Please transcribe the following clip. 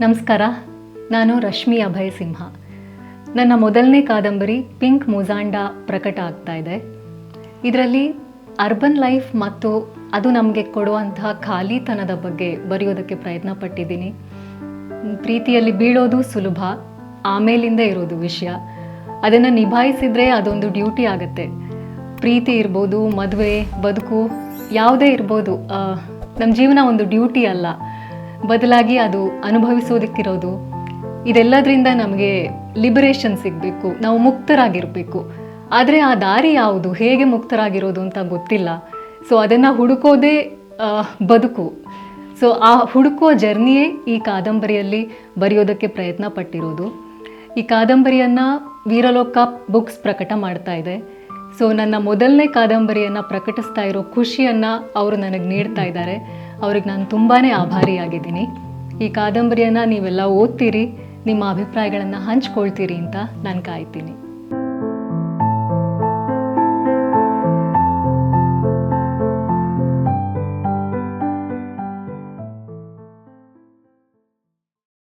ನಮಸ್ಕಾರ, ನಾನು ರಶ್ಮಿ ಅಭಯ್ ಸಿಂಹ. ನನ್ನ ಮೊದಲನೇ ಕಾದಂಬರಿ ಪಿಂಕ್ ಮೊಜಾಂಡ ಪ್ರಕಟ ಆಗ್ತಾ ಇದೆ. ಇದರಲ್ಲಿ ಅರ್ಬನ್ ಲೈಫ್ ಮತ್ತು ಅದು ನಮಗೆ ಕೊಡುವಂತಹ ಖಾಲಿತನದ ಬಗ್ಗೆ ಬರೆಯೋದಕ್ಕೆ ಪ್ರಯತ್ನ ಪಟ್ಟಿದ್ದೀನಿ. ಪ್ರೀತಿಯಲ್ಲಿ ಬೀಳೋದು ಸುಲಭ, ಆಮೇಲಿಂದ ಇರೋದು ವಿಷಯ. ಅದನ್ನು ನಿಭಾಯಿಸಿದರೆ ಅದೊಂದು ಡ್ಯೂಟಿ ಆಗುತ್ತೆ. ಪ್ರೀತಿ ಇರ್ಬೋದು, ಮದುವೆ, ಬದುಕು ಯಾವುದೇ ಇರ್ಬೋದು, ನಮ್ಮ ಜೀವನ ಒಂದು ಡ್ಯೂಟಿ ಅಲ್ಲ, ಬದಲಾಗಿ ಅದು ಅನುಭವಿಸೋದಕ್ಕಿರೋದು. ಇದೆಲ್ಲದರಿಂದ ನಮಗೆ ಲಿಬರೇಷನ್ ಸಿಗಬೇಕು, ನಾವು ಮುಕ್ತರಾಗಿರಬೇಕು. ಆದರೆ ಆ ದಾರಿ ಯಾವುದು, ಹೇಗೆ ಮುಕ್ತರಾಗಿರೋದು ಅಂತ ಗೊತ್ತಿಲ್ಲ. ಸೊ ಅದನ್ನು ಹುಡುಕೋದೇ ಬದುಕು. ಸೊ ಆ ಹುಡುಕುವ ಜರ್ನಿಯೇ ಈ ಕಾದಂಬರಿಯಲ್ಲಿ ಬರೆಯೋದಕ್ಕೆ ಪ್ರಯತ್ನ ಪಟ್ಟಿರೋದು. ಈ ಕಾದಂಬರಿಯನ್ನು ವೀರಲೋಕ ಬುಕ್ಸ್ ಪ್ರಕಟ ಮಾಡ್ತಾ ಇದೆ. ಸೊ ನನ್ನ ಮೊದಲನೇ ಕಾದಂಬರಿಯನ್ನು ಪ್ರಕಟಿಸ್ತಾ ಇರೋ ಖುಷಿಯನ್ನು ಅವರು ನನಗೆ ನೀಡ್ತಾ ಇದ್ದಾರೆ. ಅವ್ರಿಗೆ ನಾನು ತುಂಬಾ ಆಭಾರಿಯಾಗಿದ್ದೀನಿ. ಈ ಕಾದಂಬರಿಯನ್ನು ನೀವೆಲ್ಲ ಓದ್ತೀರಿ, ನಿಮ್ಮ ಅಭಿಪ್ರಾಯಗಳನ್ನು ಹಂಚ್ಕೊಳ್ತೀರಿ ಅಂತ ನಾನು ಕಾಯ್ತೀನಿ.